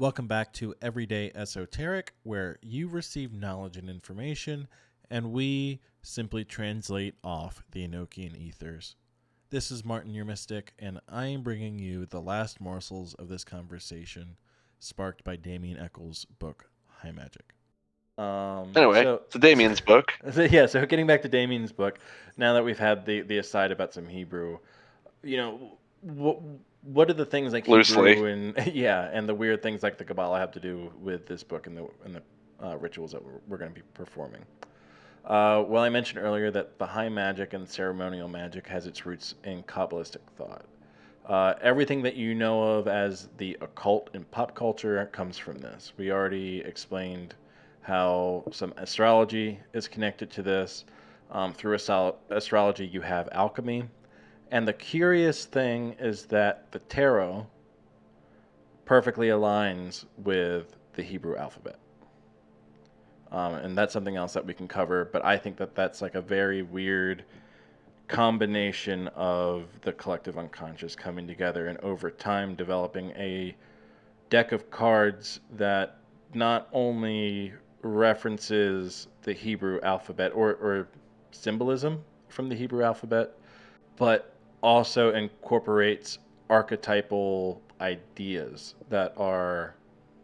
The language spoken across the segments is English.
Welcome back to Everyday Esoteric, where you receive knowledge and information, and we simply translate off the Enochian ethers. This is Martin, your mystic, and I am bringing you the last morsels of this conversation, sparked by Damien Echol's book, High Magick. Anyway, it's Damien's book. So getting back to Damien's book, now that we've had the aside about some Hebrew, what are the things like Loosely. Hebrew and and the weird things like the Kabbalah have to do with this book and the rituals that we're going to be performing? Well, I mentioned earlier that the high magic and ceremonial magic has its roots in Kabbalistic thought. Everything that you know of as the occult in pop culture comes from this. We already explained how some astrology is connected to this. Through astrology, you have alchemy. And the curious thing is that the tarot perfectly aligns with the Hebrew alphabet. And that's something else that we can cover, but I think that that's like a very weird combination of the collective unconscious coming together and over time developing a deck of cards that not only references the Hebrew alphabet or symbolism from the Hebrew alphabet, but also incorporates archetypal ideas that are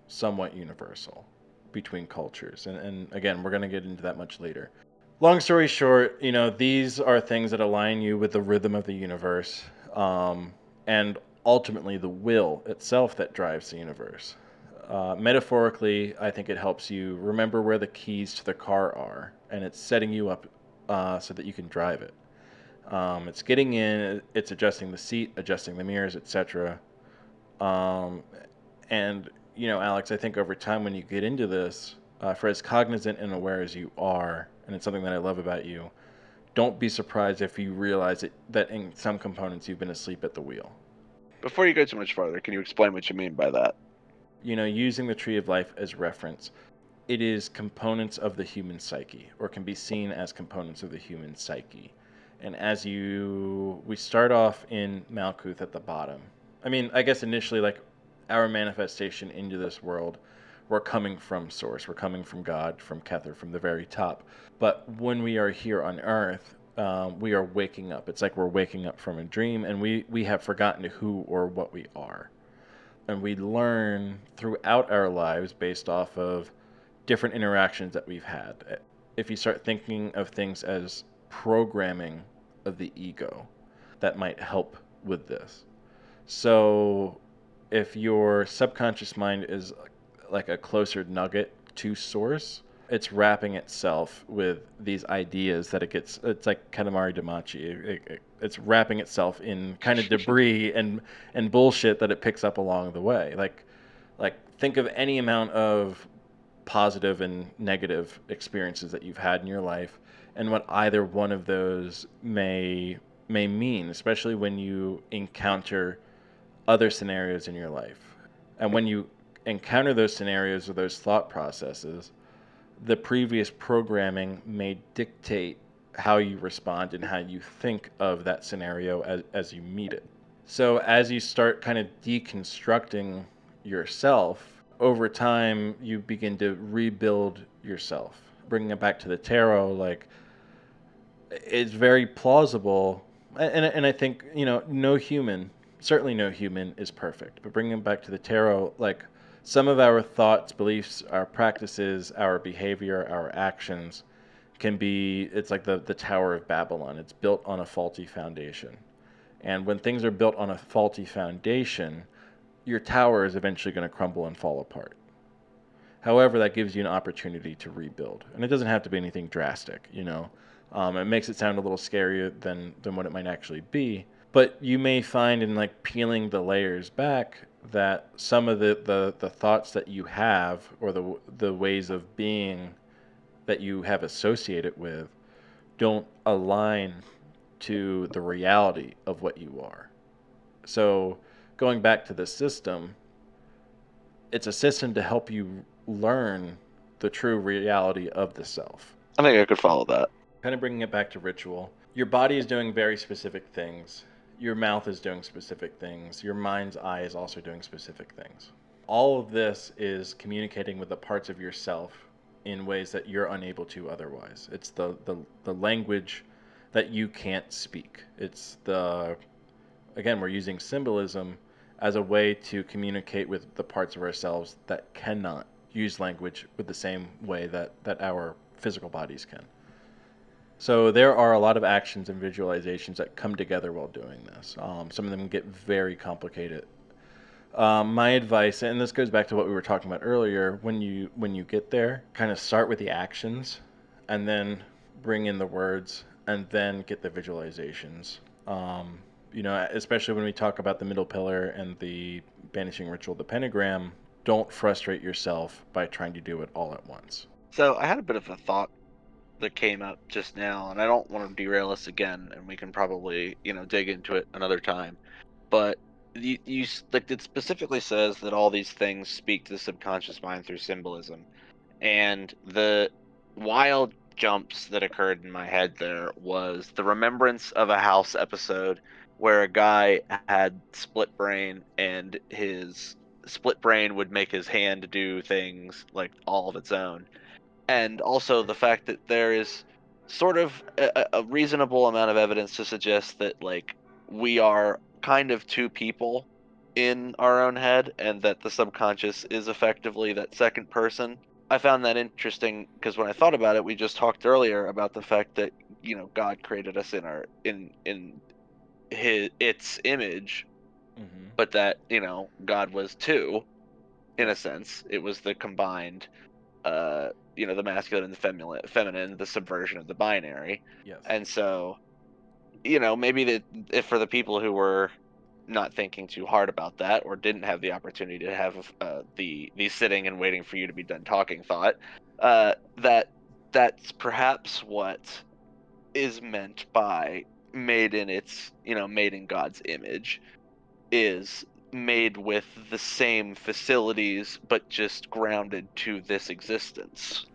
somewhat universal between cultures. And again, we're going to get into that much later. Long story short, these are things that align you with the rhythm of the universe, and ultimately the will itself that drives the universe. Metaphorically, I think it helps you remember where the keys to the car are, and it's setting you up so that you can drive it. It's getting in, it's adjusting the seat, adjusting the mirrors, etc. And Alex, I think over time when you get into this, for as cognizant and aware as you are, and it's something that I love about you, don't be surprised if you realize that in some components you've been asleep at the wheel. Before you go too much farther, can you explain what you mean by that? Using the Tree of Life as reference, it is components of the human psyche, or can be seen as components of the human psyche. And we start off in Malkuth at the bottom. I mean, I guess initially, like, our manifestation into this world, we're coming from Source, we're coming from God, from Kether, from the very top. But when we are here on Earth, we are waking up. It's like we're waking up from a dream, and we have forgotten who or what we are. And we learn throughout our lives based off of different interactions that we've had. If you start thinking of things as programming of the ego, that might help with this. So if your subconscious mind is like a closer nugget to Source, it's wrapping itself with these ideas that it's like Katamari Damacy. It's wrapping itself in kind of debris and bullshit that it picks up along the way. Like think of any amount of positive and negative experiences that you've had in your life and what either one of those may mean, especially when you encounter other scenarios in your life. And when you encounter those scenarios or those thought processes, the previous programming may dictate how you respond and how you think of that scenario as you meet it. So as you start kind of deconstructing yourself, over time you begin to rebuild yourself. Bringing it back to the tarot, like, it's very plausible, and I think no human, certainly no human, is perfect. But bringing it back to the tarot, like, some of our thoughts, beliefs, our practices, our behavior, our actions can be, it's like the Tower of Babylon. It's built on a faulty foundation. And when things are built on a faulty foundation, your tower is eventually going to crumble and fall apart. However, that gives you an opportunity to rebuild. And it doesn't have to be anything drastic. It makes it sound a little scarier than what it might actually be. But you may find in like peeling the layers back that some of the thoughts that you have, or the ways of being that you have associated with, don't align to the reality of what you are. So going back to the system, it's a system to help you learn the true reality of the self. I think I could follow that. Kind of bringing it back to ritual. Your body is doing very specific things. Your mouth is doing specific things. Your mind's eye is also doing specific things. all of this is communicating with the parts of yourself in ways that you're unable to otherwise. It's the language that you can't speak. It's the, again, we're using symbolism as a way to communicate with the parts of ourselves that cannot use language with the same way that our physical bodies can. So there are a lot of actions and visualizations that come together while doing this. Some of them get very complicated. My advice, and this goes back to what we were talking about earlier, when you get there, kind of start with the actions, and then bring in the words, and then get the visualizations. Especially when we talk about the middle pillar and the banishing ritual, the pentagram. Don't frustrate yourself by trying to do it all at once. So I had a bit of a thought that came up just now, and I don't want to derail us again, and we can probably, dig into it another time. But like it specifically says that all these things speak to the subconscious mind through symbolism, and the wild jumps that occurred in my head there was the remembrance of a House episode where a guy had split brain, and his split brain would make his hand do things like all of its own, and also the fact that there is sort of a reasonable amount of evidence to suggest that like we are kind of two people in our own head, and that the subconscious is effectively that second person. I found that interesting because when I thought about it, we just talked earlier about the fact that God created us in our in his its image, Mm-hmm. but that God was two in Yeah. a sense. It was the combined the masculine and the feminine, the subversion of the binary. Yes. And so, maybe that if for the people who were not thinking too hard about that, or didn't have the opportunity to have the sitting and waiting for you to be done talking thought, that that's perhaps what is meant by made in God's image, is made with the same facilities but just grounded to this existence.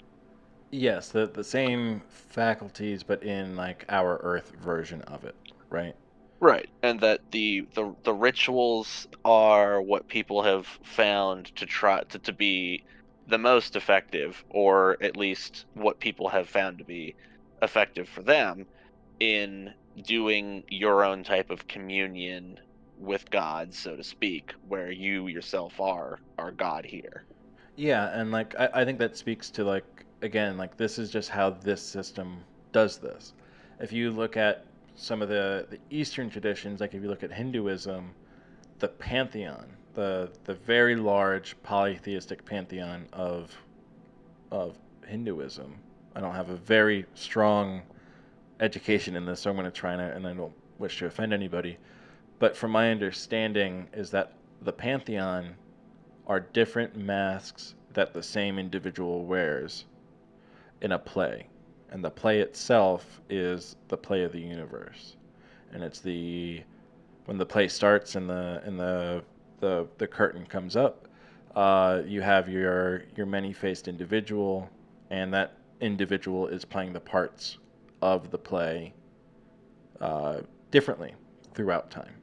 Yes, the same faculties, but in like our Earth version of it, right? Right, and that the rituals are what people have found to try to be the most effective, or at least what people have found to be effective for them in doing your own type of communion with God, so to speak, where you yourself are God here. Yeah, and like I think that speaks to like, again, like this is just how this system does this. If you look at some of the Eastern traditions, like if you look at Hinduism, the pantheon, the very large polytheistic pantheon of Hinduism. I don't have a very strong education in this, so I'm going to try and I don't wish to offend anybody. But from my understanding, is that the pantheon are different masks that the same individual wears in a play. And the play itself is the play of the universe. And it's the when the play starts and the curtain comes up, you have your many-faced individual, and that individual is playing the parts of the play uh, differently throughout time.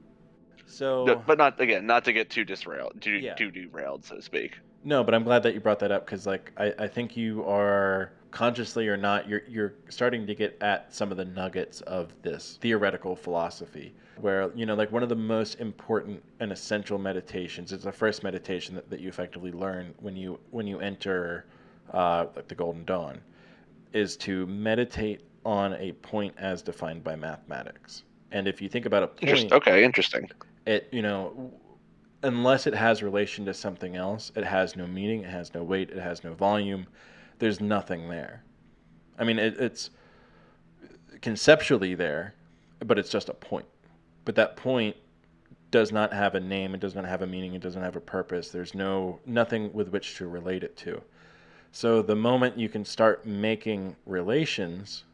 So But not again, not to get too yeah, too derailed, so to speak. no, but I'm glad that you brought that up because like I think you are consciously or not, you're starting to get at some of the nuggets of this theoretical philosophy where like one of the most important and essential meditations is the first meditation that you effectively learn when you enter like the golden dawn is to meditate on a point as defined by mathematics. And if you think about a point, Okay, interesting. it unless it has relation to something else, it has no meaning, it has no weight, it has no volume. There's nothing there. I mean, it's conceptually there, but it's just a point. But that point does not have a name, it does not have a meaning, it doesn't have a purpose. There's nothing with which to relate it to. So the moment you can start making relations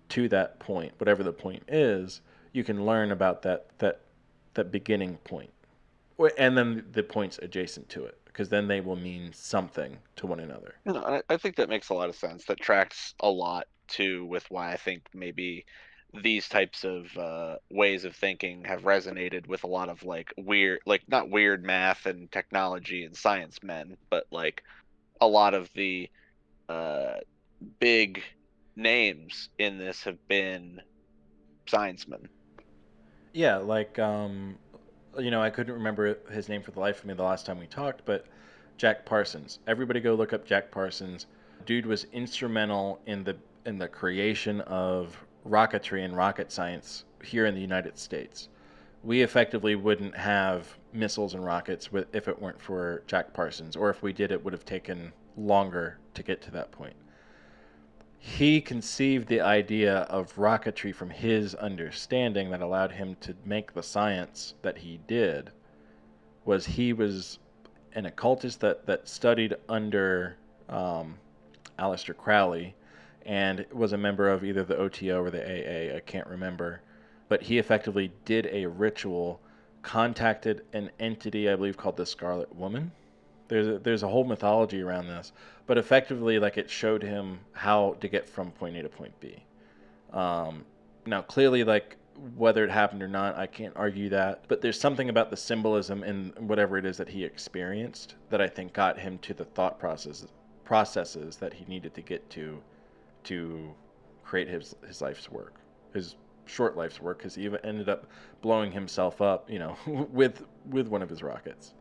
to that point, whatever the point is, you can learn about that beginning point. And then the points adjacent to it, because then they will mean something to one another. I think that makes a lot of sense. That tracks a lot too with why I think maybe these types of ways of thinking have resonated with a lot of like weird, like not weird math and technology and science men, but like a lot of the uh, big names in this have been science men. Yeah, like I couldn't remember his name for the life of me the last time we talked, but Jack Parsons. Everybody go look up Jack Parsons. Dude was instrumental in the creation of rocketry and rocket science here in the United States. We effectively wouldn't have missiles and rockets if it weren't for Jack Parsons, or if we did, it would have taken longer to get to that point. He conceived the idea of rocketry from his understanding that allowed him to make the science that he did. He was an occultist that studied under Aleister Crowley and was a member of either the OTO or the AA, I can't remember. But he effectively did a ritual, contacted an entity I believe called the Scarlet Woman. There's a whole mythology around this, but effectively, like, it showed him how to get from point A to point B. Um, Now, clearly, like, whether it happened or not, I can't argue that. But there's something about the symbolism in whatever it is that he experienced that I think got him to the thought processes that he needed to get to create his life's work, his short life's work, because he even ended up blowing himself up, with one of his rockets.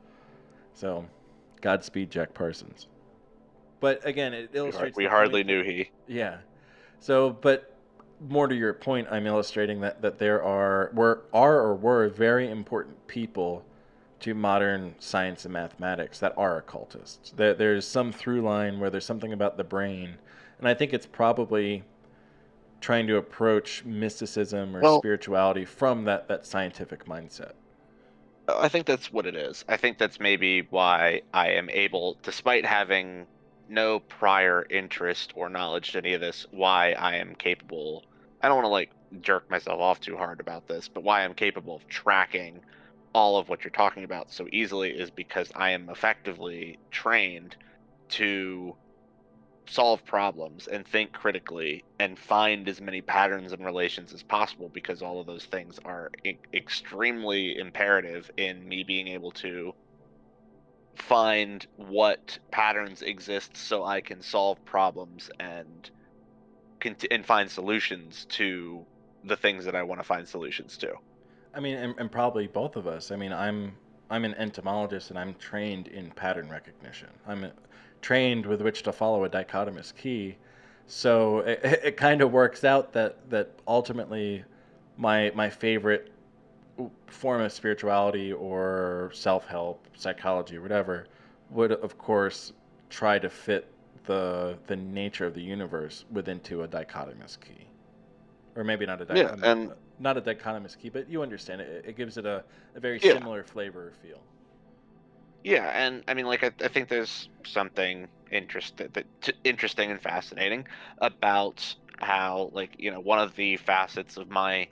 So, Godspeed, Jack Parsons. But again, it illustrates We the hardly point that, knew he. yeah. So, but more to your point, I'm illustrating that there were very important people to modern science and mathematics that are occultists. There's some through line where there's something about the brain, and I think it's probably trying to approach mysticism or Well, spirituality from that scientific mindset. I think that's what it is. I think that's maybe why I am able, despite having no prior interest or knowledge to any of this, why I am capable. I don't want to like jerk myself off too hard about this, but why I'm capable of tracking all of what you're talking about so easily is because I am effectively trained to solve problems and think critically and find as many patterns and relations as possible, because all of those things are extremely imperative in me being able to find what patterns exist so I can solve problems and and find solutions to the things that I want to find solutions to. I mean, and probably both of us. I mean, I'm an entomologist and I'm trained in pattern recognition. Trained with which to follow a dichotomous key. So it kind of works out that ultimately my favorite form of spirituality or self-help, psychology, or whatever would of course try to fit the nature of the universe within a dichotomous key, or maybe not Yeah, and not a dichotomous key, but you understand it. It gives it a very yeah, similar flavor or feel. yeah, and I mean, like, I think there's something interesting and fascinating about how, like, one of the facets of my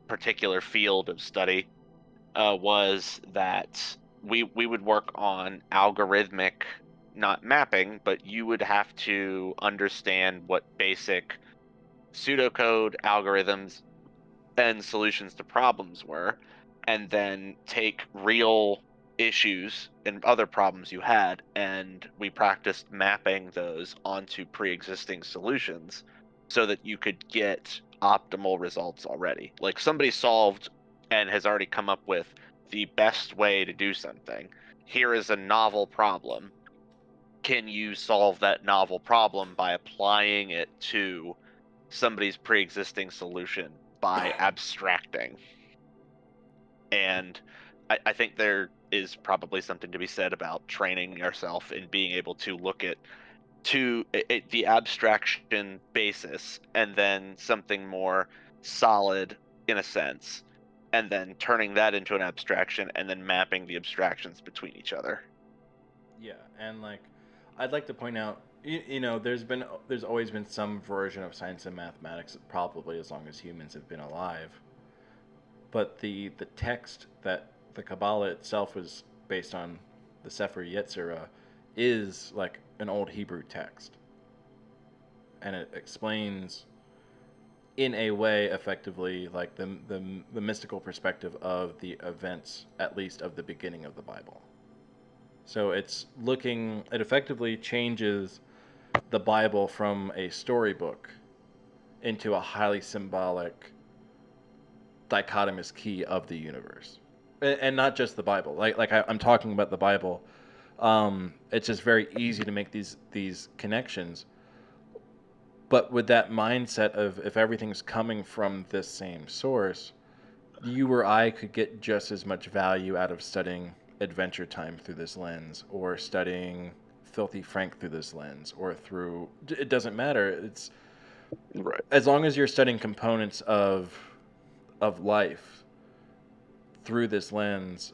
particular field of study was that we would work on algorithmic, not mapping, but you would have to understand what basic pseudocode algorithms and solutions to problems were, and then take real issues and other problems you had, and we practiced mapping those onto pre-existing solutions so that you could get optimal results already. Like, somebody solved and has already come up with the best way to do something. Here is a novel problem. Can you solve that novel problem by applying it to somebody's pre-existing solution by abstracting? And I think there is probably something to be said about training yourself in being able to look at the abstraction basis and then something more solid in a sense, and then turning that into an abstraction and then mapping the abstractions between each other. Yeah, and like, I'd like to point out, there's always been some version of science and mathematics, probably as long as humans have been alive. But the text that the Kabbalah itself was based on, the Sefer Yetzirah, is like an old Hebrew text, and it explains in a way, effectively, like the mystical perspective of the events, at least of the beginning of the Bible. So it effectively changes the Bible from a storybook into a highly symbolic, dichotomous key of the universe, and not just the Bible. I'm talking about the Bible. It's just very easy to make these connections, but with that mindset of if everything's coming from this same source, you or I could get just as much value out of studying Adventure Time through this lens, or studying Filthy Frank through this lens, or through, it doesn't matter. It's Right. as long as you're studying components of life through this lens.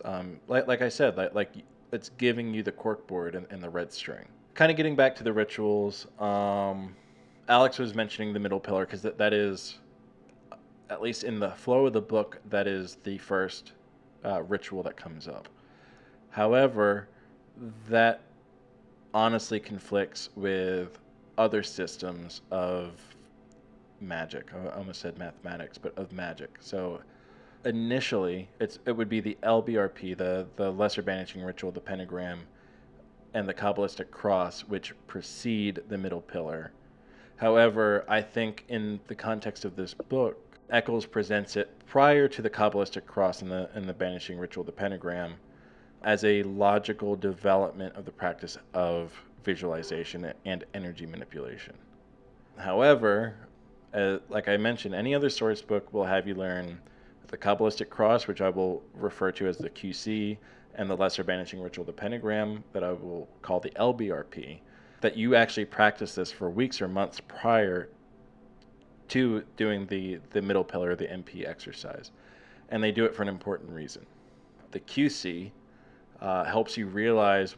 Like I said, like it's giving you the corkboard and the red string. Kind of getting back to the rituals. Alex was mentioning the middle pillar because that is, at least in the flow of the book, that is the first ritual that comes up. However, that honestly conflicts with other systems of magic. I almost said mathematics, but of magic. So initially, it would be the LBRP, the Lesser Banishing Ritual, the Pentagram, and the Kabbalistic Cross, which precede the middle pillar. However, I think in the context of this book, Echol presents it prior to the Kabbalistic Cross and the Banishing Ritual, the Pentagram, as a logical development of the practice of visualization and energy manipulation. However, like I mentioned, any other source book will have you learn the Kabbalistic Cross, which I will refer to as the QC, and the Lesser Banishing Ritual, the Pentagram, that I will call the LBRP, that you actually practice this for weeks or months prior to doing the middle pillar, the MP exercise. And they do it for an important reason. The QC helps you realize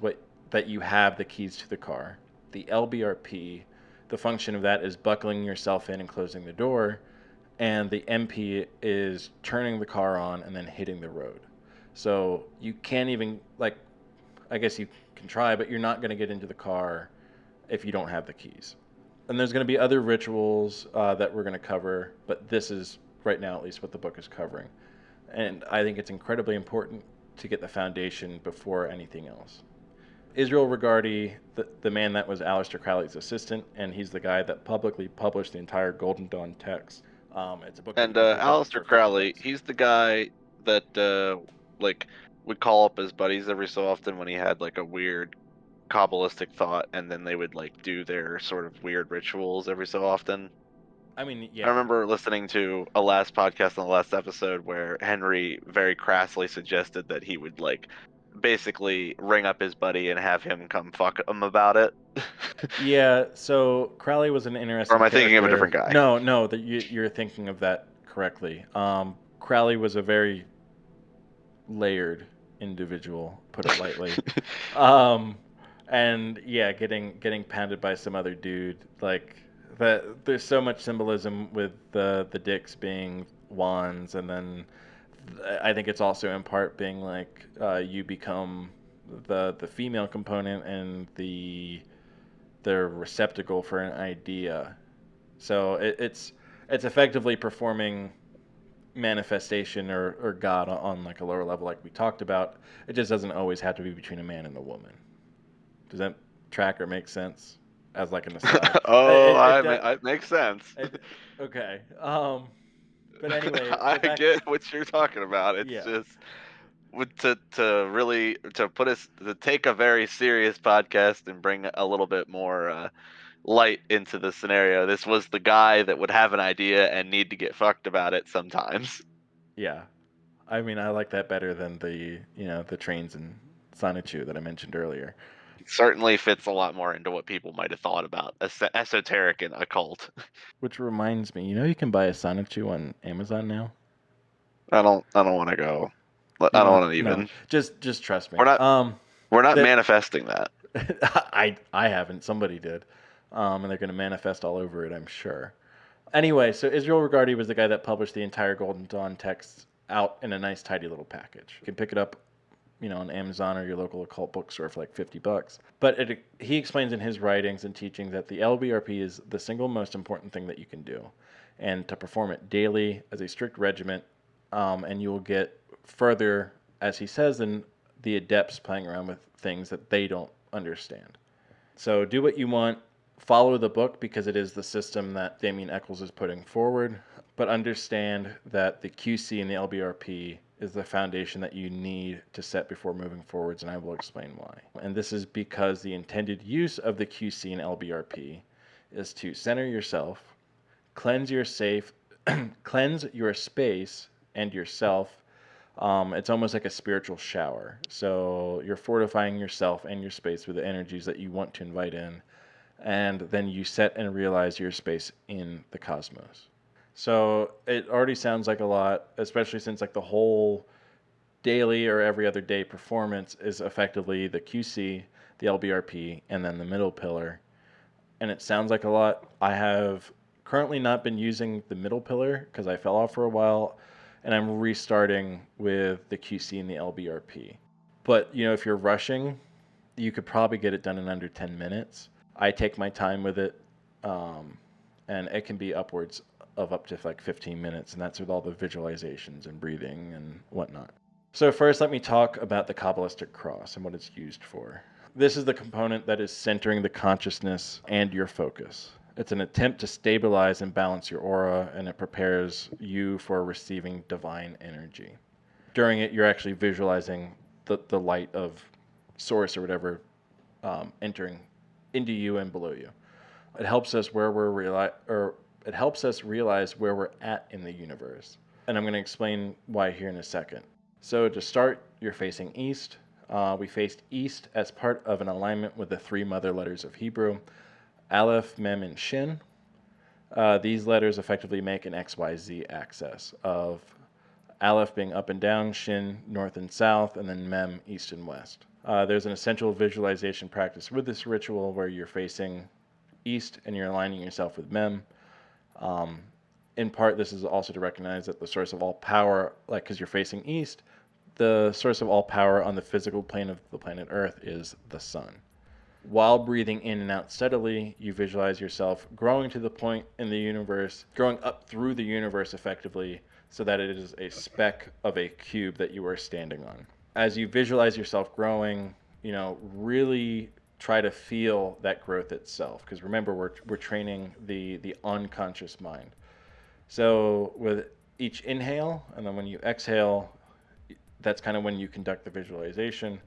that you have the keys to the car. The LBRP, the function of that is buckling yourself in and closing the door, and the MP is turning the car on and then hitting the road. So you can't even, like, I guess you can try, but you're not going to get into the car if you don't have the keys. And there's going to be other rituals that we're going to cover, but this is, right now at least, what the book is covering. And I think it's incredibly important to get the foundation before anything else. Israel Regardie, the man that was Aleister Crowley's assistant, and he's the guy that publicly published the entire Golden Dawn text. It's a book that And you can pick up Aleister for 50 Crowley, bucks. he's the guy that like would call up his buddies every so often when he had like a weird Kabbalistic thought, and then they would like do their sort of weird rituals every so often. I mean, I yeah. remember listening to a last podcast on the last episode where Henry very crassly suggested that he would like basically ring up his buddy and have him come fuck him about it. Yeah, so Crowley was an Or interesting am I thinking of a character. different guy? No, that you're thinking of that correctly. Crowley was a very layered individual, put it lightly. um, and yeah, getting pounded by some other dude, like that. There's so much symbolism with the dicks being wands, and then I think it's also in part being like you become the female component and the receptacle for an idea. So it's effectively performing manifestation or God on like a lower level, like we talked about. It just doesn't always have to be between a man and a woman. Does that track or make sense? As like an aside. It makes sense. Okay. But anyway, I so back. get what you're talking about. It's Yeah. just to really to take a very serious podcast and bring a little bit more light into the scenario. This was the guy that would have an idea and need to get fucked about it sometimes. Yeah. I mean, I like that better than the trains and Sonichu that I mentioned earlier. It certainly fits a lot more into what people might have thought about esoteric and occult. Which reminds me, you can buy a Sonichu on Amazon now. I don't want to go. I You don't don't? want to No. even. Just trust me. We're not That manifesting that. I haven't. Somebody did, and they're going to manifest all over it, I'm sure. Anyway, so Israel Regardie was the guy that published the entire Golden Dawn text out in a nice, tidy little package. You can pick it up, on Amazon or your local occult bookstore for like $50. But he explains in his writings and teaching that the LBRP is the single most important thing that you can do. and to perform it daily as a strict regiment, and you will get further, as he says, than the adepts playing around with things that they don't understand. So do what you want, follow the book because it is the system that Damien Echols is putting forward, but understand that the QC and the LBRP is the foundation that you need to set before moving forwards, and I will explain why. And this is because the intended use of the QC and LBRP is to center yourself, cleanse your cleanse your space and yourself. It's almost like a spiritual shower. So you're fortifying yourself and your space with the energies that you want to invite in, and then you set and realize your space in the cosmos. So it already sounds like a lot, especially since like the whole daily or every other day performance is effectively the QC, the LBRP, and then the middle pillar. And it sounds like a lot. I have currently not been using the middle pillar because I fell off for a while, and I'm restarting with the QC and the LBRP. But, if you're rushing, you could probably get it done in under 10 minutes. I take my time with it, and it can be upwards of up to like 15 minutes, and that's with all the visualizations and breathing and whatnot. So first, let me talk about the Kabbalistic cross and what it's used for. This is the component that is centering the consciousness and your focus. It's an attempt to stabilize and balance your aura, and it prepares you for receiving divine energy. During it, you're actually visualizing the light of source or whatever entering into you and below you. It helps us it helps us realize where we're at in the universe. And I'm going to explain why here in a second. So to start, you're facing east. We faced east as part of an alignment with the three mother letters of Hebrew, Aleph, Mem, and Shin. These letters effectively make an XYZ axis of Aleph being up and down, Shin north and south, and then Mem east and west. There's an essential visualization practice with this ritual where you're facing east and you're aligning yourself with Mem. In part, this is also to recognize that the source of all power, like because you're facing east, the source of all power on the physical plane of the planet Earth is the sun. While breathing in and out steadily, you visualize yourself growing to the point in the universe, growing up through the universe effectively, so that it is a speck of a cube that you are standing on. As you visualize yourself growing, really try to feel that growth itself. Because remember, we're training the unconscious mind. So with each inhale, and then when you exhale, that's kind of when you conduct the visualization.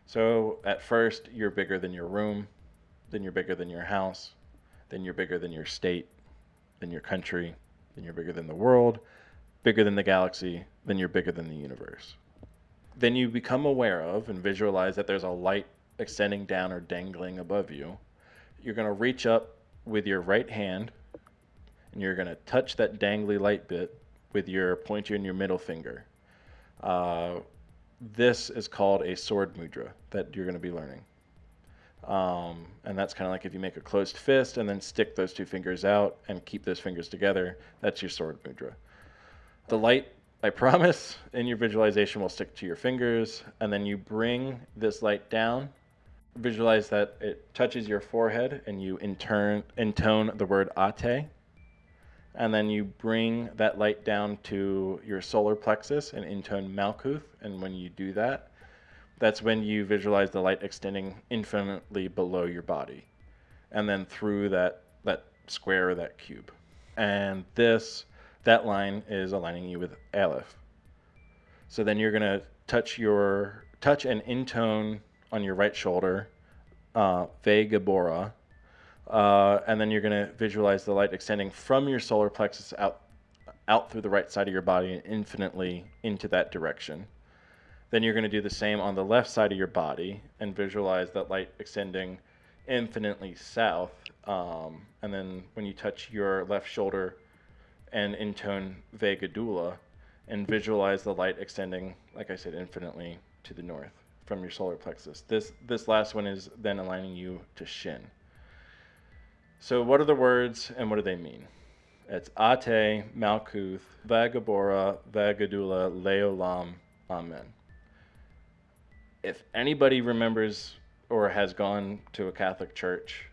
So at first, you're bigger than your room, then you're bigger than your house, then you're bigger than your state, then your country, then you're bigger than the world, bigger than the galaxy, then you're bigger than the universe. Then you become aware of and visualize that there's a light extending down or dangling above you. You're going to reach up with your right hand, and you're going to touch that dangly light bit with your pointer and your middle finger. This is called a sword mudra that you're going to be learning. And that's kind of like if you make a closed fist and then stick those two fingers out and keep those fingers together, that's your sword mudra. The light, I promise, in your visualization will stick to your fingers, and then you bring this light down. Visualize that it touches your forehead, and you intone the word Ate. And then you bring that light down to your solar plexus and intone Malkuth. And when you do that, that's when you visualize the light extending infinitely below your body. And then through that square or that cube. And that line is aligning you with Aleph. So then you're going to touch and intone on your right shoulder, Ve Gabora. And then you're going to visualize the light extending from your solar plexus out through the right side of your body and infinitely into that direction. Then you're going to do the same on the left side of your body and visualize that light extending infinitely south. And then when you touch your left shoulder and intone Ve Gadula and visualize the light extending, like I said, infinitely to the north from your solar plexus. This last one is then aligning you to Shin. So what are the words and what do they mean? It's Ate, Malkuth, Vagabora, Vagadula, Leolam, Amen. If anybody remembers or has gone to a Catholic church,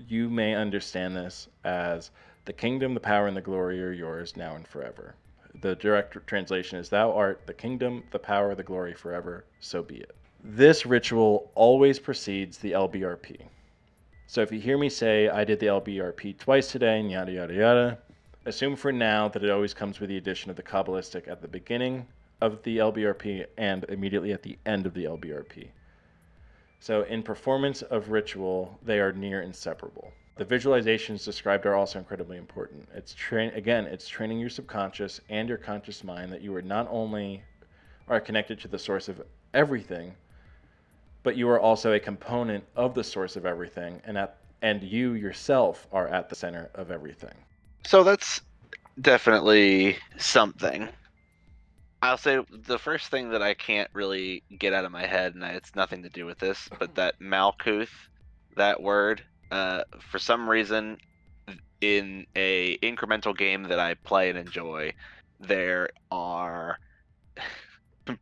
you may understand this as The kingdom, the power, and the glory are yours now and forever. The direct translation is, thou art the kingdom, the power, the glory forever, so be it. This ritual always precedes the LBRP. So if you hear me say I did the LBRP twice today and yada yada yada, assume for now that it always comes with the addition of the Kabbalistic at the beginning of the LBRP and immediately at the end of the LBRP. So in performance of ritual, they are near inseparable. The visualizations described are also incredibly important. It's training your subconscious and your conscious mind that you are not only are connected to the source of everything, but you are also a component of the source of everything, and you yourself are at the center of everything. So that's definitely something. I'll say the first thing that I can't really get out of my head, and it's nothing to do with this, but that Malkuth, that word, for some reason, in a incremental game that I play and enjoy, there are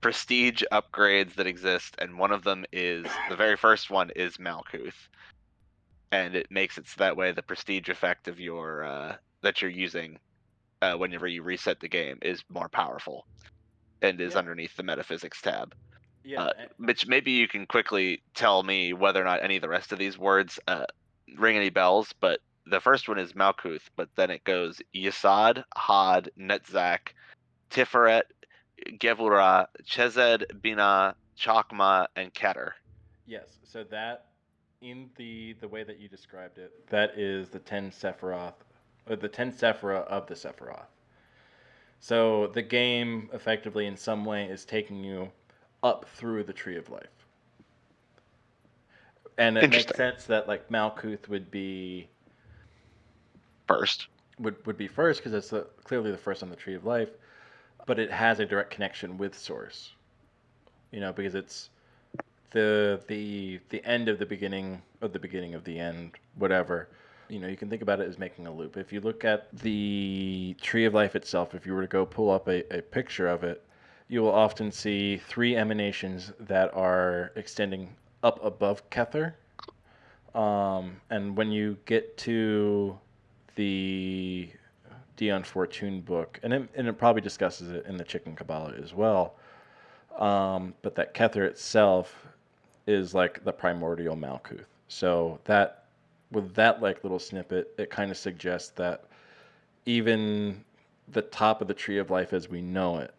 prestige upgrades that exist, and one of them is, the very first one is Malkuth, and it makes it so that way the prestige effect of your that you're using whenever you reset the game is more powerful and is underneath the metaphysics tab. Yeah. Mitch, maybe you can quickly tell me whether or not any of the rest of these words ring any bells, but the first one is Malkuth, but then it goes Yesod, Had, Netzach, Tiferet, Gevurah, Chesed, Bina, Chakma, and Keter. Yes. So that, in the way that you described it, that is the 10 Sephiroth, or the 10 Sephirah of the Sephiroth. So the game effectively in some way is taking you up through the Tree of Life. And it makes sense that like Malkuth would be first. Would be first because it's clearly the first on the Tree of Life, but it has a direct connection with Source. You know, because it's the end of the beginning of the beginning of the end, whatever. You know, you can think about it as making a loop. If you look at the Tree of Life itself, if you were to go pull up a picture of it, you will often see three emanations that are extending up above Kether. And when you get to the Dion Fortune book, and it probably discusses it in the Chicken Kabbalah as well, but that Kether itself is like the primordial Malkuth. So that, with that like little snippet, it kind of suggests that even the top of the Tree of Life as we know it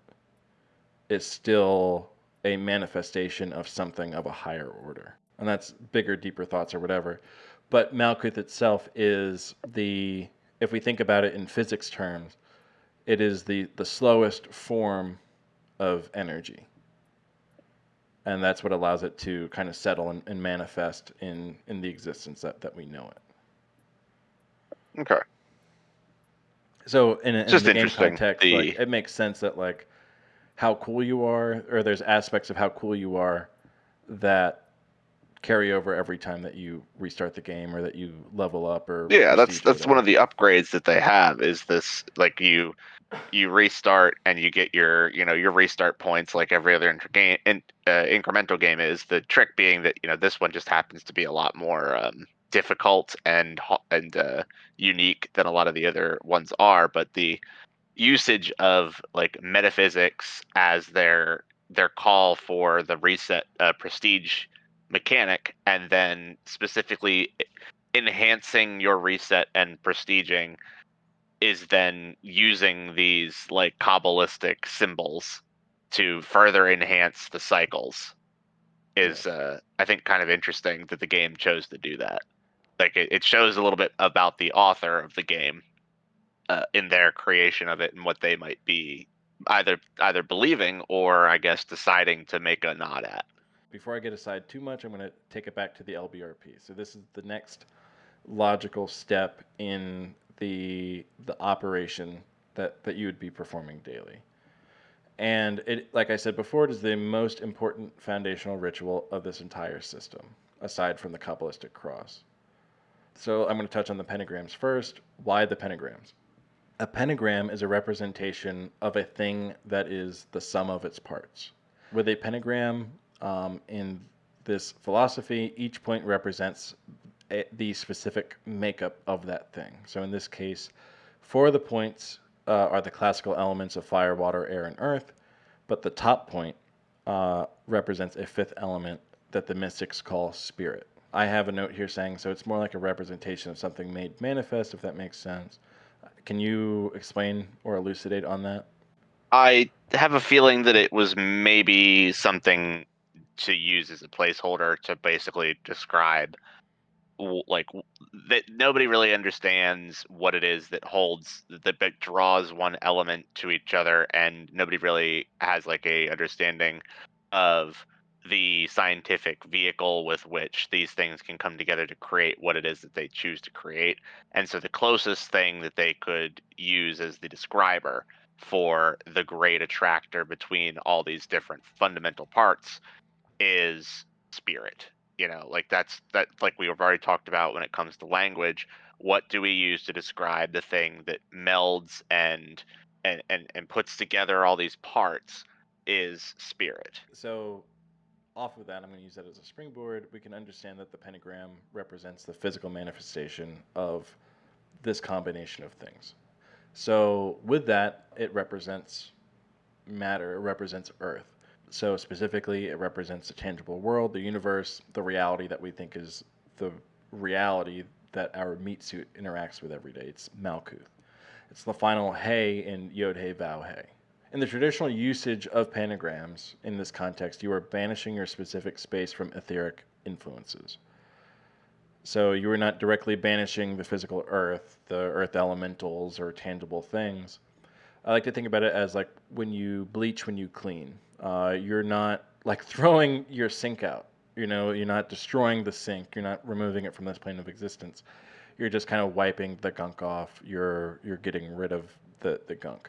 is still a manifestation of something of a higher order. And that's bigger, deeper thoughts or whatever. But Malkuth itself is if we think about it in physics terms, it is the slowest form of energy. And that's what allows it to kind of settle and manifest in the existence that we know it. Okay. So in the game context, like, it makes sense that like how cool you are, or there's aspects of how cool you are that carry over every time that you restart the game or that you level up or that's one of the upgrades that they have is this, like you restart and you get your restart points like every other incremental game is. The trick being that this one just happens to be a lot more difficult and unique than a lot of the other ones are, but the usage of like metaphysics as their call for the reset prestige mechanic, and then specifically enhancing your reset and prestiging is then using these like Kabbalistic symbols to further enhance the cycles is I think kind of interesting that the game chose to do that. Like it shows a little bit about the author of the game in their creation of it and what they might be either believing or I guess deciding to make a nod at. Before I get aside too much, I'm going to take it back to the LBRP. So this is the next logical step in the operation that you would be performing daily. And it, like I said before, it is the most important foundational ritual of this entire system, aside from the Kabbalistic cross. So I'm going to touch on the pentagrams first. Why the pentagrams? A pentagram is a representation of a thing that is the sum of its parts. With a pentagram in this philosophy, each point represents the specific makeup of that thing. So in this case, 4 of the points are the classical elements of fire, water, air, and earth, but the top point represents a 5th element that the mystics call spirit. I have a note here saying, so it's more like a representation of something made manifest, if that makes sense. Can you explain or elucidate on that? I have a feeling that it was maybe something to use as a placeholder to basically describe that nobody really understands what it is that holds that draws one element to each other, and nobody really has like a understanding of the scientific vehicle with which these things can come together to create what it is that they choose to create. And so the closest thing that they could use as the describer for the great attractor between all these different fundamental parts is spirit. Like that like we've already talked about when it comes to language. What do we use to describe the thing that melds and puts together all these parts is spirit. So off of that, I'm going to use that as a springboard. We can understand that the pentagram represents the physical manifestation of this combination of things. So with that, it represents matter, it represents earth. So specifically, it represents the tangible world, the universe, the reality that we think is the reality that our meat suit interacts with every day. It's Malkuth. It's the final hey in Yod Hey Vow Hey. In the traditional usage of pentagrams in this context, you are banishing your specific space from etheric influences. So you are not directly banishing the physical earth, the earth elementals or tangible things. I like to think about it as like when you bleach, when you clean. You're not like throwing your sink out. You're not destroying the sink. You're not removing it from this plane of existence. You're just kind of wiping the gunk off. You're getting rid of the gunk.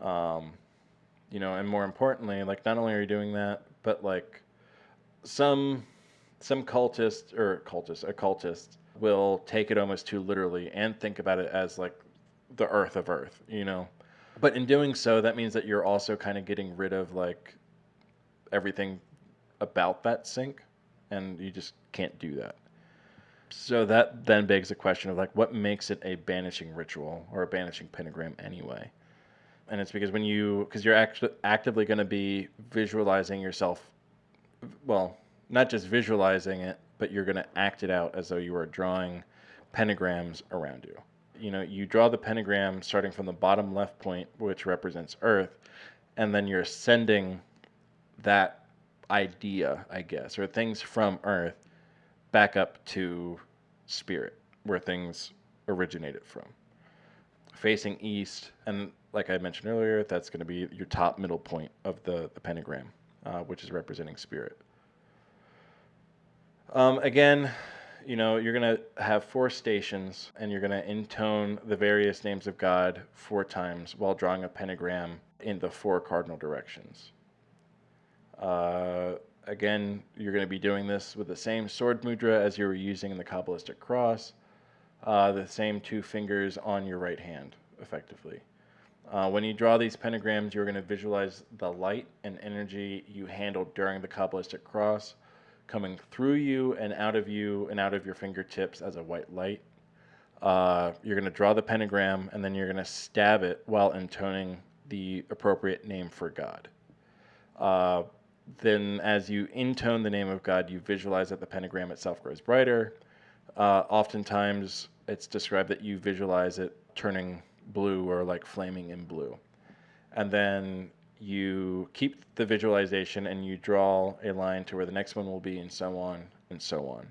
And more importantly, like not only are you doing that, but like some occultists will take it almost too literally and think about it as like the earth of earth. But in doing so, that means that you're also kind of getting rid of like everything about that sink, and you just can't do that. So that then begs the question of like what makes it a banishing ritual or a banishing pentagram anyway? And it's because because you're actually actively going to be visualizing yourself, well, not just visualizing it, but you're going to act it out as though you are drawing pentagrams around you. You draw the pentagram starting from the bottom left point, which represents earth, and then you're sending that idea, I guess, or things from earth back up to spirit, where things originated from. Facing east, and like I mentioned earlier, that's going to be your top middle point of the pentagram, which is representing spirit. Again, you're going to have 4 stations, and you're going to intone the various names of God 4 times while drawing a pentagram in the 4 cardinal directions. Again, you're going to be doing this with the same sword mudra as you were using in the Kabbalistic cross, the same 2 fingers on your right hand, effectively. When you draw these pentagrams, you're going to visualize the light and energy you handled during the Kabbalistic cross coming through you and out of your fingertips as a white light. You're going to draw the pentagram, and then you're going to stab it while intoning the appropriate name for God. Then as you intone the name of God, you visualize that the pentagram itself grows brighter. Oftentimes, it's described that you visualize it turning blue or like flaming in blue. And then you keep the visualization and you draw a line to where the next one will be, and so on and so on.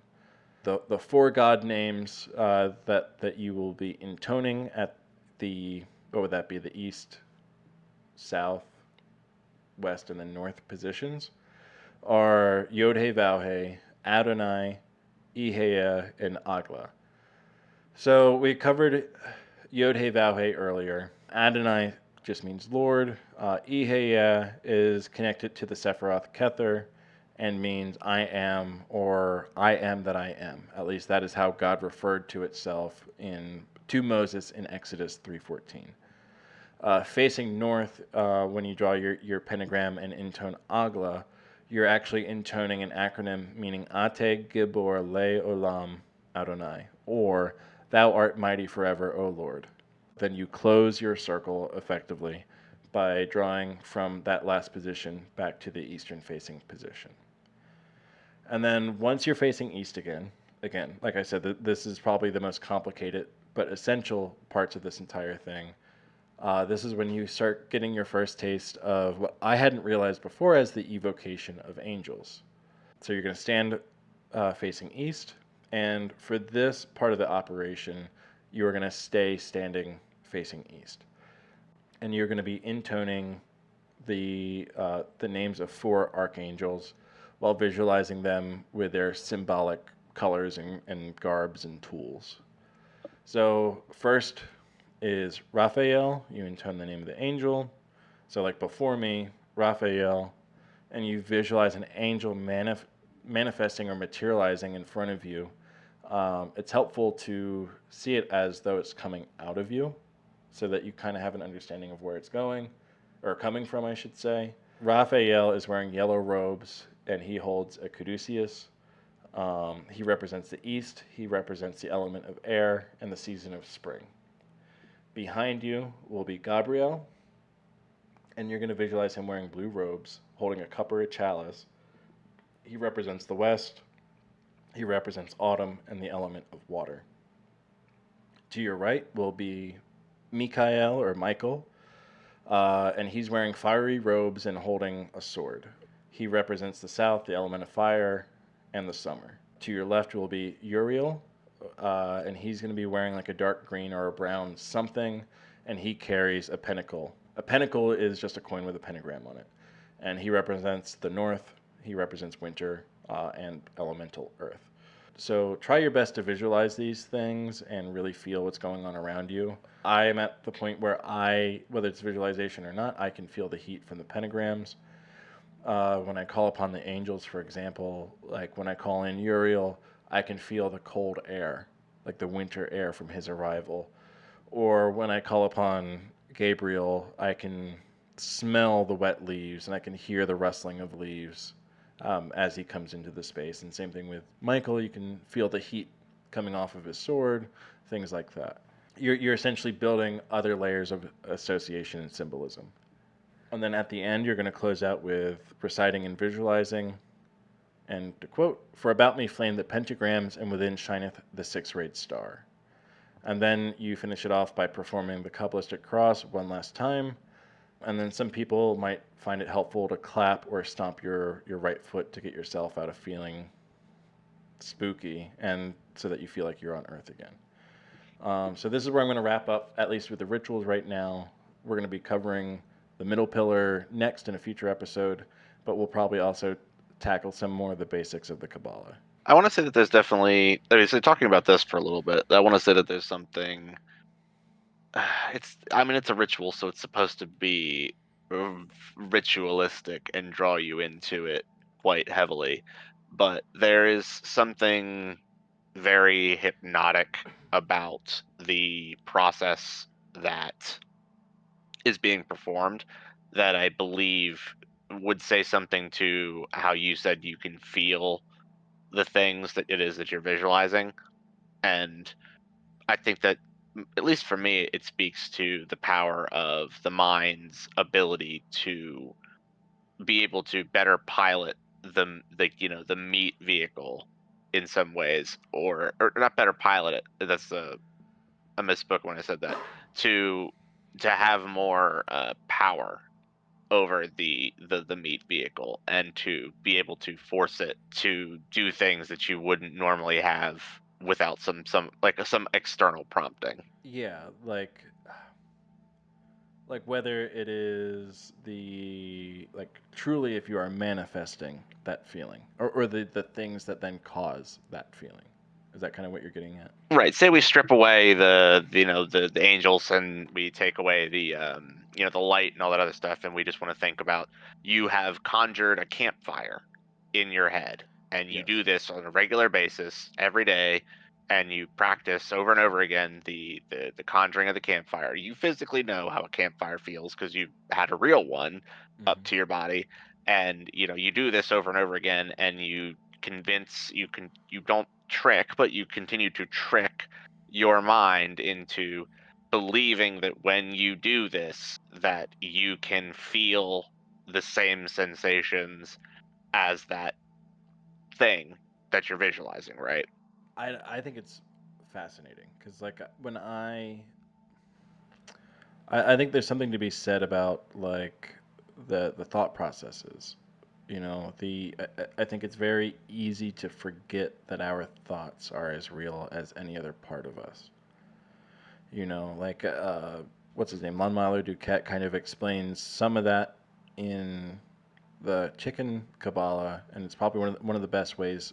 The 4 God names that you will be intoning at what would that be, the east, south, west, and then north positions are Yod He Vav He, Adonai, Ihea, and Agla. So we covered Yod He Vav He earlier. Adonai just means Lord. Ihea is connected to the Sephiroth Kether and means I am, or I am that I am. At least that is how God referred to itself to Moses in Exodus 3:14. Facing north, when you draw your pentagram and intone Agla, you're actually intoning an acronym meaning Ate Gibor Le Olam Adonai, or thou art mighty forever, O Lord. Then you close your circle effectively by drawing from that last position back to the eastern facing position. And then once you're facing east again, like I said, this is probably the most complicated but essential parts of this entire thing. This is when you start getting your first taste of what I hadn't realized before as the evocation of angels. So you're going to stand facing east, and for this part of the operation, you are going to stay standing facing east, and you're going to be intoning the names of 4 archangels while visualizing them with their symbolic colors and garbs and tools. So first is Raphael. You intone the name of the angel. So like before me, Raphael, and you visualize an angel manifesting or materializing in front of you. It's helpful to see it as though it's coming out of you, so that you kind of have an understanding of where it's going, or coming from, I should say. Raphael is wearing yellow robes, and he holds a caduceus. He represents the east, he represents the element of air and the season of spring. Behind you will be Gabriel, and you're going to visualize him wearing blue robes, holding a cup or a chalice. He represents the west, he represents autumn and the element of water. To your right will be Michael or Michael, and he's wearing fiery robes and holding a sword. He represents the south, the element of fire, and the summer. To your left will be Uriel, and he's going to be wearing like a dark green or a brown something, and he carries a pentacle. A pentacle is just a coin with a pentagram on it, and he represents the north, he represents winter, and elemental earth. So try your best to visualize these things and really feel what's going on around you. I am at the point where whether it's visualization or not, I can feel the heat from the pentagrams. When I call upon the angels, for example, like when I call in Uriel, I can feel the cold air, like the winter air from his arrival. Or when I call upon Gabriel, I can smell the wet leaves and I can hear the rustling of leaves as he comes into the space. And same thing with Michael, you can feel the heat coming off of his sword, things like that. You're essentially building other layers of association and symbolism. And then at the end, you're going to close out with reciting and visualizing. And to quote, "For about me flame the pentagrams, and within shineth the six-rayed star." And then you finish it off by performing the Kabbalistic cross one last time. And then some people might find it helpful to clap or stomp your right foot to get yourself out of feeling spooky, and so that you feel like you're on Earth again. So this is where I'm going to wrap up, at least with the rituals right now. We're going to be covering the middle pillar next in a future episode, but we'll probably also tackle some more of the basics of the Kabbalah. I want to say that there's definitely, so talking about this for a little bit, I want to say that there's something, it's a ritual, so it's supposed to be ritualistic and draw you into it quite heavily, but there is something very hypnotic about the process that is being performed that I believe would say something to how you said you can feel the things that it is that you're visualizing. And I think that, at least for me, it speaks to the power of the mind's ability to be able to better pilot the meat vehicle in some ways, or not better pilot it. That's I misspoke when I said that. To have more power over the meat vehicle, and to be able to force it to do things that you wouldn't normally have without some external prompting. Yeah, like whether it is truly if you are manifesting that feeling, or the things that then cause that feeling. Is that kind of what you're getting at? Right. Say we strip away the angels, and we take away the the light and all that other stuff, and we just want to think about, you have conjured a campfire in your head, and you Yes. do this on a regular basis every day, and you practice over and over again the conjuring of the campfire. You physically know how a campfire feels because you had a real one up to your body, and you do this over and over again, and you don't trick, but you continue to trick your mind into believing that when you do this, that you can feel the same sensations as that thing that you're visualizing, right? I think it's fascinating because like when I think there's something to be said about like the thought processes. You know, I think it's very easy to forget that our thoughts are as real as any other part of us. You know, like what's his name? Lonmilo Duquette kind of explains some of that in the Chicken Kabbalah, and it's probably one of the best ways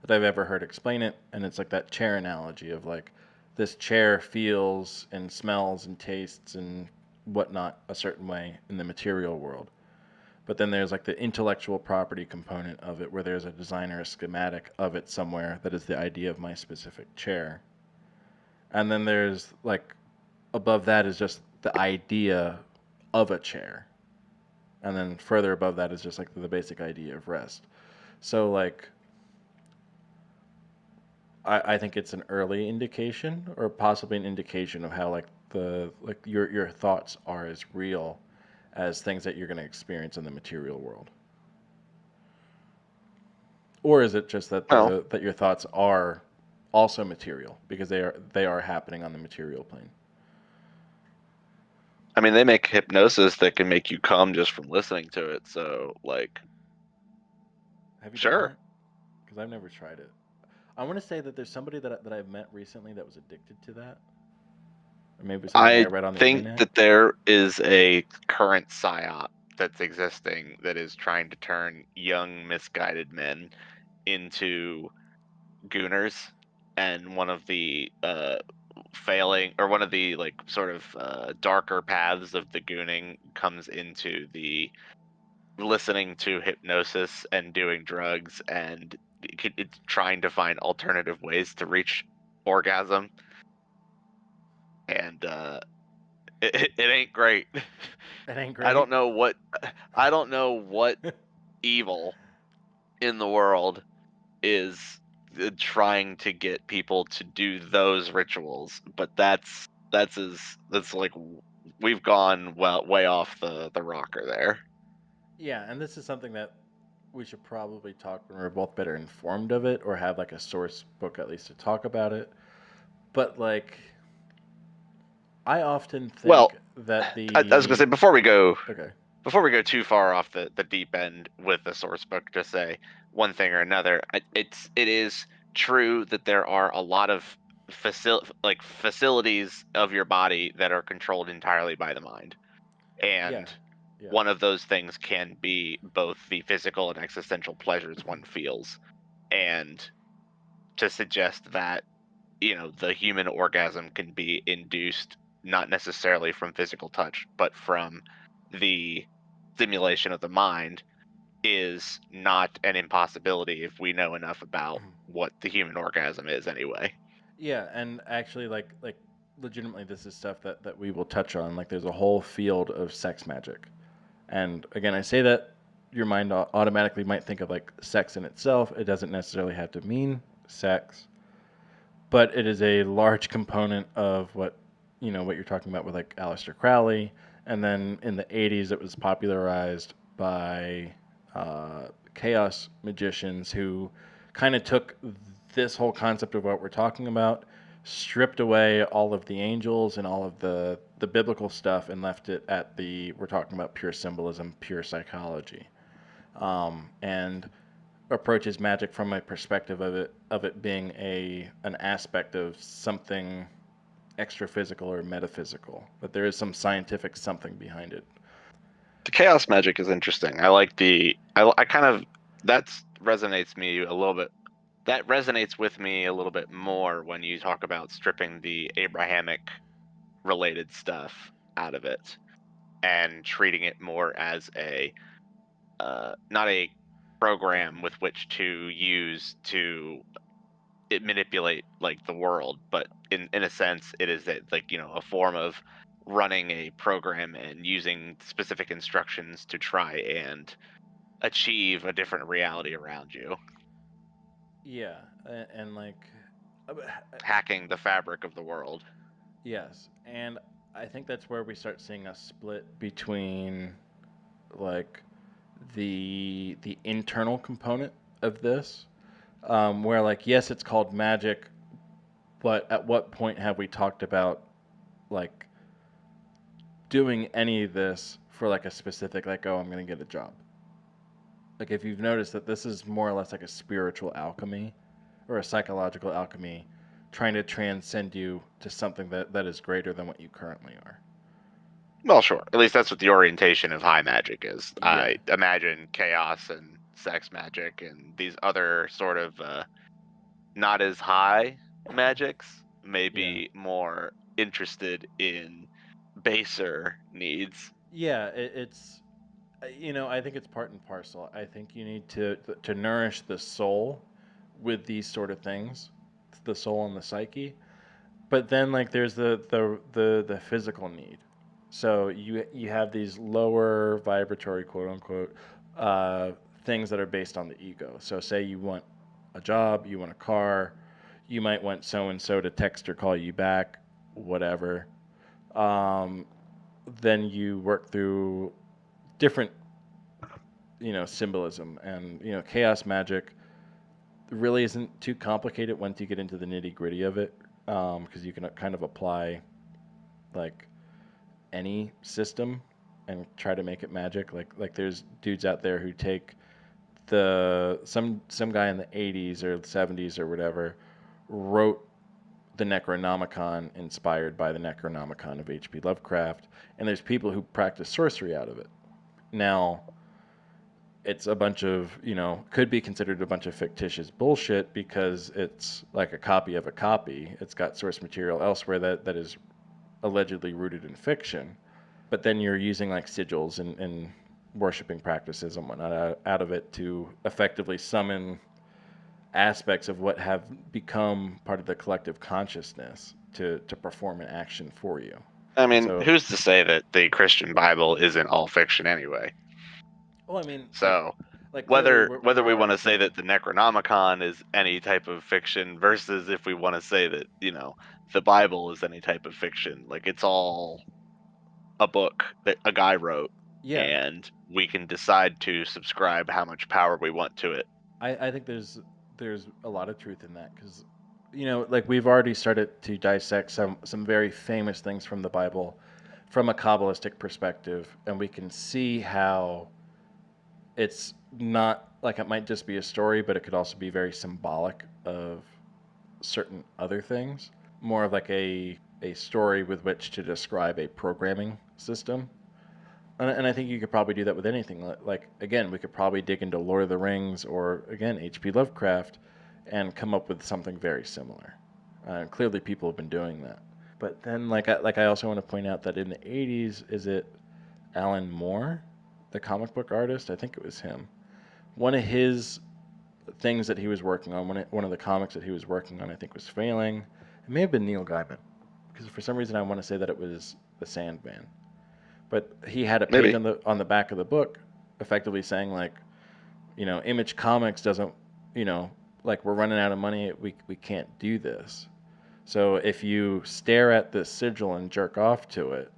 that I've ever heard explain it. And it's like that chair analogy of like this chair feels and smells and tastes and whatnot a certain way in the material world. But then there's like the intellectual property component of it where there's a design or a schematic of it somewhere that is the idea of my specific chair. And then there's like above that is just the idea of a chair. And then further above that is just like the basic idea of rest. So like I think it's an early indication or possibly an indication of how like your thoughts are as real as things that you're going to experience in the material world. Or is it just that Well, that your thoughts are also material because they are happening on the material plane? I mean, they make hypnosis that can make you come just from listening to it. So, like, Have you done sure. that? Because I've never tried it. I want to say that there's somebody that I've met recently that was addicted to that, or maybe something I I read on the think internet. that there is a Current psyop that's existing that is trying to turn young, misguided men into gooners, and one of the failing or one of the like sort of darker paths of the gooning comes into the listening to hypnosis and doing drugs, and it's trying to find alternative ways to reach orgasm, and it ain't great. It ain't I great. don't know what I don't know what evil in the world is trying to get people to do those rituals, but that's like we've gone well way off the rocker there. Yeah, and this is something that we should probably talk when we're both better informed of it, or have like a source book at least to talk about it. But like, I often well, think that I was gonna say the okay, Before we go too far off the deep end with the source book, to say one thing or another, it is true that there are a lot of facilities of your body that are controlled entirely by the mind, yeah, and yeah, one of those things can be both the physical and existential pleasures one feels, and to suggest that the human orgasm can be induced not necessarily from physical touch but from the stimulation of the mind is not an impossibility if we know enough about what the human orgasm is anyway. yeah, and actually, like legitimately, this is stuff that we will touch on. Like, there's a whole field of sex magic, and again, I say that your mind automatically might think of like sex in itself. It doesn't necessarily have to mean sex, but it is a large component of what what you're talking about with like Aleister Crowley, and then in the '80s it was popularized by chaos magicians who kind of took this whole concept of what we're talking about, stripped away all of the angels and all of the biblical stuff, and left it at the we're talking about pure symbolism, pure psychology, and approaches magic from a perspective of it being an aspect of something extra physical or metaphysical, that there is some scientific something behind it. the chaos magic is interesting. I like I kind of that Resonates me a little bit. That resonates with me a little bit more when you talk about stripping the Abrahamic related stuff out of it and treating it more as a not a program with which to use to manipulate like the world, but in a sense it is like a form of running a program and using specific instructions to try and achieve a different reality around you. Yeah, and like, uh, hacking the fabric of the world. yes, and I think that's where we start seeing a split between like the internal component of this, where like yes, it's called magic, but at what point have we talked about like doing any of this for like a specific like, oh, I'm gonna get a job? Like if you've noticed that this is more or less like a spiritual alchemy or a psychological alchemy, trying to transcend you to something that is greater than what you currently are. Well, sure. At least that's what the orientation of high magic is. Yeah. I imagine chaos and sex magic and these other sort of not as high magics may Yeah. be more interested in baser needs. Yeah, it's I think it's part and parcel. I think you need to nourish the soul with these sort of things, the soul and the psyche. But then like there's the physical need. So you have these lower vibratory quote unquote uh, things that are based on the ego. So say you want a job, you want a car, you might want so and so to text or call you back, whatever. Um, then you work through different symbolism, and chaos magic really isn't too complicated once you get into the nitty gritty of it, because you can kind of apply like any system and try to make it magic. Like there's dudes out there who take some guy in the 80s or 70s or whatever wrote the Necronomicon inspired by the Necronomicon of H.P. Lovecraft, and there's people who practice sorcery out of it. Now, it's a bunch of, could be considered a bunch of fictitious bullshit because it's like a copy of a copy. It's got source material elsewhere that is allegedly rooted in fiction. But then you're using like sigils and worshiping practices and whatnot out of it to effectively summon aspects of what have become part of the collective consciousness to perform an action for you. I mean, So, who's to say that the Christian Bible isn't all fiction anyway? well, I mean, So like clearly whether we're we want already to say seeing. that the Necronomicon is any type of fiction versus if we want to say that, the Bible is any type of fiction, like it's all a book that a guy wrote, Yeah, and we can decide to subscribe how much power we want to it. I think there's a lot of truth in that because like we've already started to dissect some very famous things from the Bible from a Kabbalistic perspective, and we can see how it's not like it might just be a story, but it could also be very symbolic of certain other things, more of like a story with which to describe a programming system. And I think you could probably do that with anything. Like again, we could probably dig into Lord of the Rings or again H.P. Lovecraft, and come up with something very similar. Clearly, people have been doing that. But then, like I also want to point out that in the '80s, is it Alan Moore, the comic book artist? I think it was him. One of his things that he was working on, one of the comics that he was working on, I think was failing. It may have been Neil Gaiman, because for some reason I want to say that it was the Sandman. But he had a page Maybe. on the back of the book, effectively saying like, Image Comics doesn't, like we're running out of money. We can't do this. So if you stare at this sigil and jerk off to it,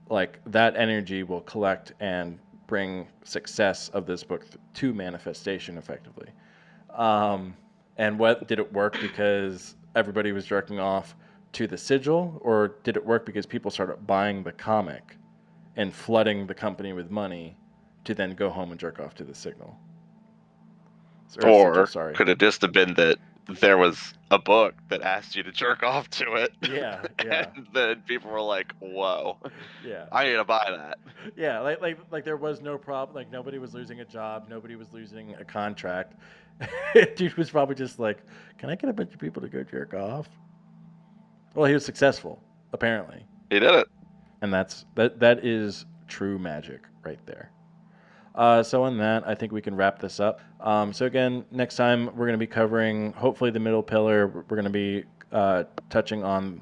like that energy will collect and bring success of this book to manifestation effectively. Um, and what did it work because everybody was jerking off to the sigil, or did it work because people started buying the comic and flooding the company with money to then go home and jerk off to the signal or sigil? Or Sorry. could it just have been that there was a book that asked you to jerk off to it, Yeah, and yeah, then people were like, "Whoa, yeah, I need to buy that." yeah. Like there was no problem. Like nobody was losing a job. Nobody was losing a contract. Dude was probably just like, "Can I get a bunch of people to go jerk off?" Well, he was successful, apparently, He did it. and that is true magic right there. So on that, I think we can wrap this up. So again, next time we're going to be covering hopefully the middle pillar. We're going to be touching on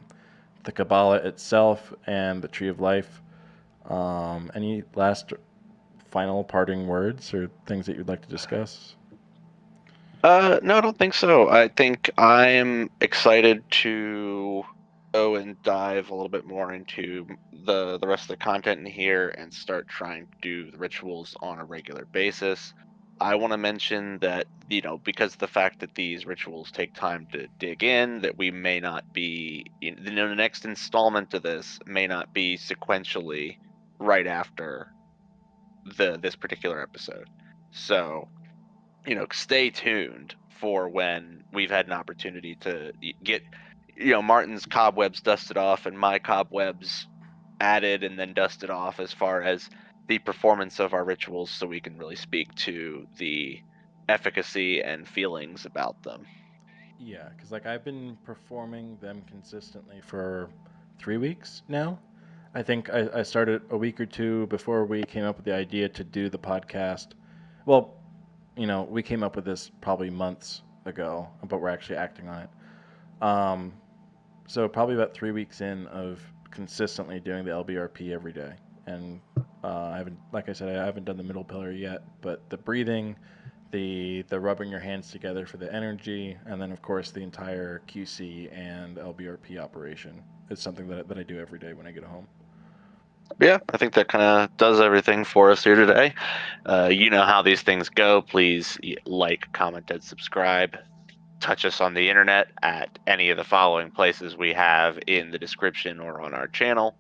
the Kabbalah itself and the Tree of Life. Any last final parting words or things that you'd like to discuss? No, I don't think so. I think I'm excited to go and dive a little bit more into the rest of the content in here and start trying to do the rituals on a regular basis. I want to mention that, because of the fact that these rituals take time to dig in, that we may not be, the next installment of this may not be sequentially right after this particular episode. So, stay tuned for when we've had an opportunity to get, Martin's cobwebs dusted off and my cobwebs added and then dusted off as far as the performance of our rituals, so we can really speak to the efficacy and feelings about them. Yeah, because like I've been performing them consistently for 3 weeks now. I think I started a week or two before we came up with the idea to do the podcast. Well, we came up with this probably months ago, but we're actually acting on it. So probably about 3 weeks in of consistently doing the LBRP every day, and I haven't, like I said, I haven't done the middle pillar yet, but the breathing, the rubbing your hands together for the energy, and then of course the entire QC and LBRP operation is something that I do every day when I get home. Yeah, I think that kind of does everything for us here today. You know how these things go. Please like, comment, and subscribe. Touch us on the internet at any of the following places we have in the description or on our channel,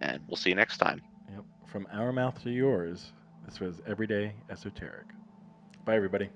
and we'll see you next time. Yep. From our mouth to yours, this was Everyday Esoteric. Bye, everybody.